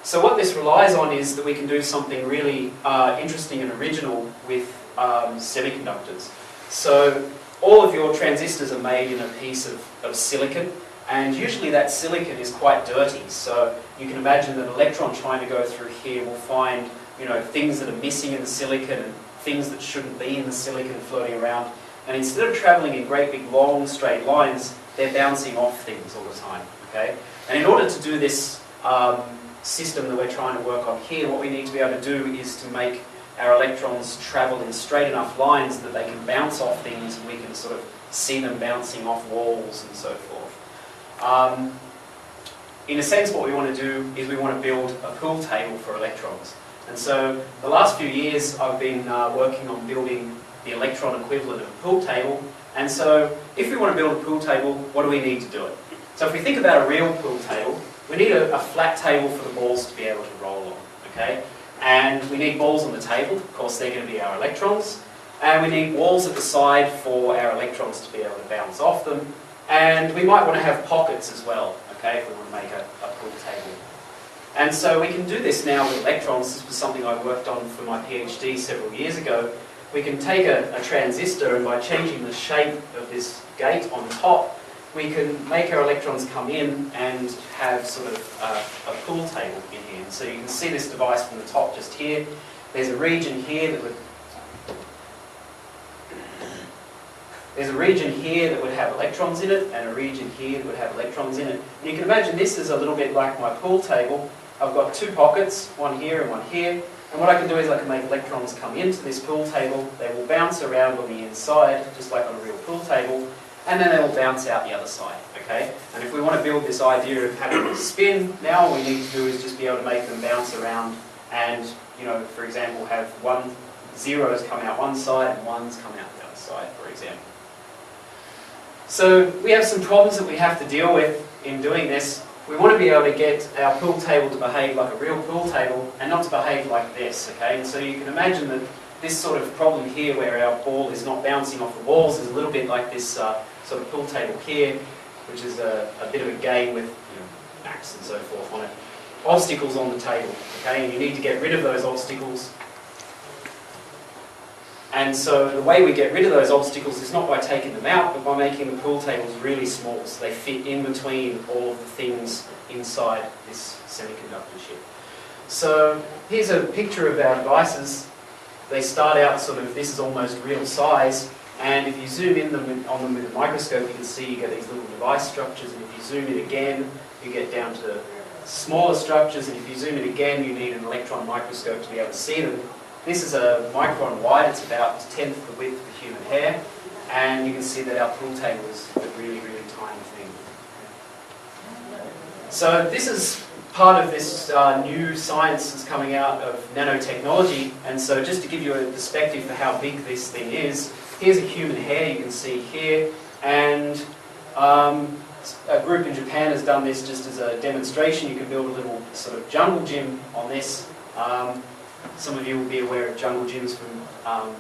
So what this relies on is that we can do something really interesting and original with semiconductors. So all of your transistors are made in a piece of silicon, and usually that silicon is quite dirty. So you can imagine that an electron trying to go through here will find, you know, things that are missing in the silicon and things that shouldn't be in the silicon floating around. And instead of travelling in great big long straight lines, they're bouncing off things all the time. Okay? And in order to do this system that we're trying to work on here, what we need to be able to do is to make our electrons travel in straight enough lines that they can bounce off things and we can sort of see them bouncing off walls and so forth. In a sense, what we want to do is we want to build a pool table for electrons. And so the last few years I've been working on building the electron equivalent of a pool table. And so if we want to build a pool table, what do we need to do it? So if we think about a real pool table, we need a flat table for the balls to be able to roll on. Okay? And we need balls on the table, of course they're going to be our electrons. And we need walls at the side for our electrons to be able to bounce off them. And we might want to have pockets as well, okay, if we want to make a pool table. And so we can do this now with electrons. This was something I worked on for my PhD several years ago. We can take a transistor, and by changing the shape of this gate on top, we can make our electrons come in and have sort of a pool table in here. So you can see this device from the top just here. There's a region here that would have electrons in it, and a region here that would have electrons in it. And you can imagine this is a little bit like my pool table. I've got two pockets, one here and one here. And what I can do is I can make electrons come into this pool table. They will bounce around on the inside, just like on a real pool table. And then they will bounce out the other side, okay? And if we want to build this idea of having a spin, now all we need to do is just be able to make them bounce around and, you know, for example, have zeros come out one side and ones come out the other side, for example. So we have some problems that we have to deal with in doing this. We want to be able to get our pool table to behave like a real pool table and not to behave like this, okay? And so you can imagine that this sort of problem here where our ball is not bouncing off the walls is a little bit like this sort of pool table here, which is a bit of a game with, you know, max and so forth on it. Obstacles on the table, okay? And you need to get rid of those obstacles. And so the way we get rid of those obstacles is not by taking them out, but by making the pool tables really small, so they fit in between all of the things inside this semiconductor chip. So here's a picture of our devices. They start out sort of, this is almost real size, and if you zoom in on them with a microscope, you can see you get these little device structures, and if you zoom in again, you get down to smaller structures, and if you zoom in again, you need an electron microscope to be able to see them. This is a micron wide, it's about a tenth the width of human hair, and you can see that our pool table is a really, really tiny thing. So this is part of this new science that's coming out of nanotechnology, and so just to give you a perspective for how big this thing is, here's a human hair you can see here, and a group in Japan has done this just as a demonstration. You can build a little sort of jungle gym on this. Some of you will be aware of jungle gyms from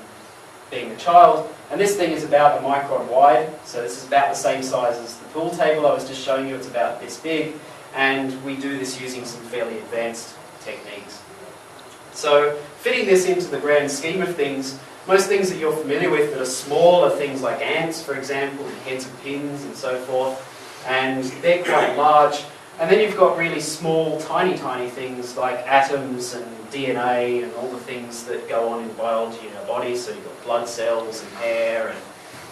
being a child. And this thing is about a micron wide, so this is about the same size as the pool table I was just showing you. It's about this big, and we do this using some fairly advanced techniques. So fitting this into the grand scheme of things, most things that you're familiar with that are small are things like ants, for example, and heads of pins and so forth, and they're quite large. And then you've got really small, tiny, tiny things like atoms and DNA and all the things that go on in biology in our bodies. So you've got blood cells and hair and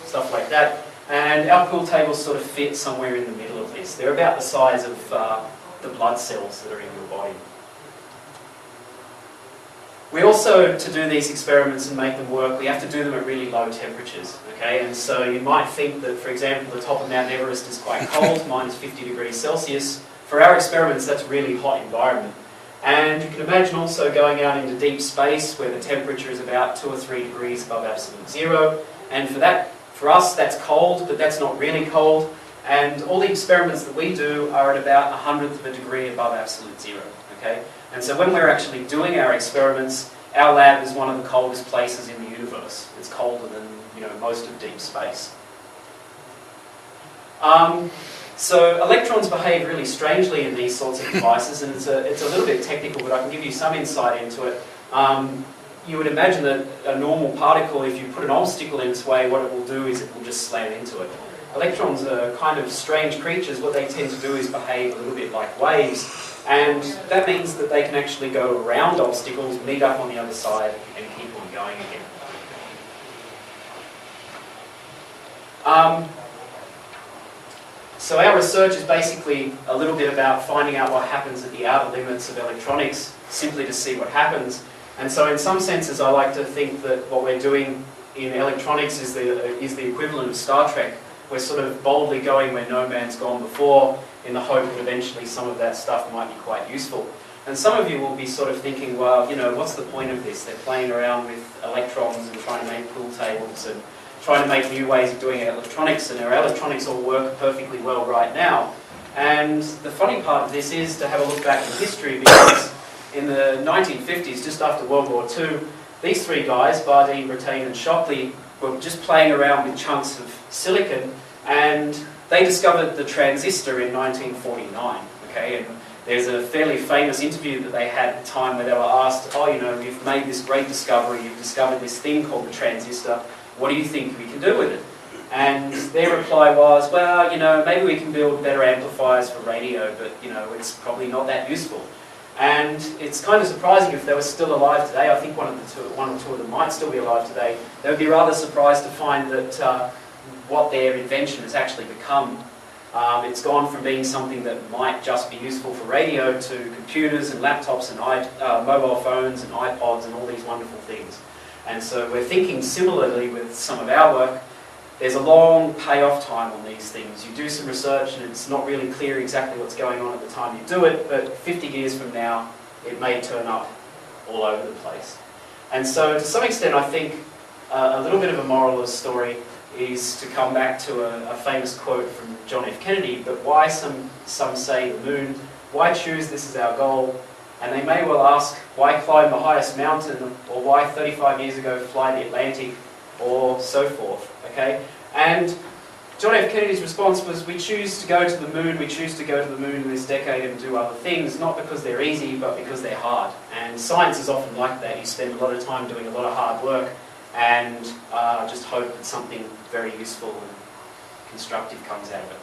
stuff like that. And our pool tables sort of fit somewhere in the middle of this. They're about the size of the blood cells that are in your body. We also, to do these experiments and make them work, we have to do them at really low temperatures. Okay? And so you might think that, for example, the top of Mount Everest is quite cold, minus 50 degrees Celsius. For our experiments, that's a really hot environment. And you can imagine also going out into deep space where the temperature is about 2 or 3 degrees above absolute zero. And for us, that's cold, but that's not really cold. And all the experiments that we do are at about 1/100th of a degree above absolute zero. Okay? And so when we're actually doing our experiments, our lab is one of the coldest places in the universe. It's colder than, you know, most of deep space. So electrons behave really strangely in these sorts of devices, and it's a little bit technical, but I can give you some insight into it. You would imagine that a normal particle, if you put an obstacle in its way, what it will do is it will just slam into it. Electrons are kind of strange creatures. What they tend to do is behave a little bit like waves, and that means that they can actually go around obstacles, meet up on the other side, and keep on going again. So our research is basically a little bit about finding out what happens at the outer limits of electronics, simply to see what happens. And so in some senses I like to think that what we're doing in electronics is the equivalent of Star Trek. We're sort of boldly going where no man's gone before, in the hope that eventually some of that stuff might be quite useful. And some of you will be sort of thinking, well, you know, what's the point of this? They're playing around with electrons and trying to make pool tables and trying to make new ways of doing electronics, and our electronics all work perfectly well right now. And the funny part of this is to have a look back in history, because in the 1950s, just after World War II, these three guys, Bardeen, Brattain and Shockley, were just playing around with chunks of silicon, and they discovered the transistor in 1949. Okay, and there's a fairly famous interview that they had at the time where they were asked, oh, you know, you've made this great discovery, you've discovered this thing called the transistor, what do you think we can do with it? And their reply was, well, you know, maybe we can build better amplifiers for radio, but, you know, it's probably not that useful. And it's kind of surprising if they were still alive today. I think one or two of them might still be alive today. They would be rather surprised to find that what their invention has actually become. It's gone from being something that might just be useful for radio to computers and laptops and mobile phones and iPods and all these wonderful things. And so we're thinking similarly with some of our work. There's a long payoff time on these things. You do some research and it's not really clear exactly what's going on at the time you do it, but 50 years from now, it may turn up all over the place. And so to some extent, I think a little bit of a moral of the story is to come back to a famous quote from John F. Kennedy, but why some say the moon, why choose this as our goal? And they may well ask, why climb the highest mountain, or why 35 years ago fly the Atlantic, or so forth, okay? And John F. Kennedy's response was, we choose to go to the moon, we choose to go to the moon in this decade and do other things, not because they're easy, but because they're hard. And science is often like that. You spend a lot of time doing a lot of hard work and just hope that something very useful and constructive comes out of it.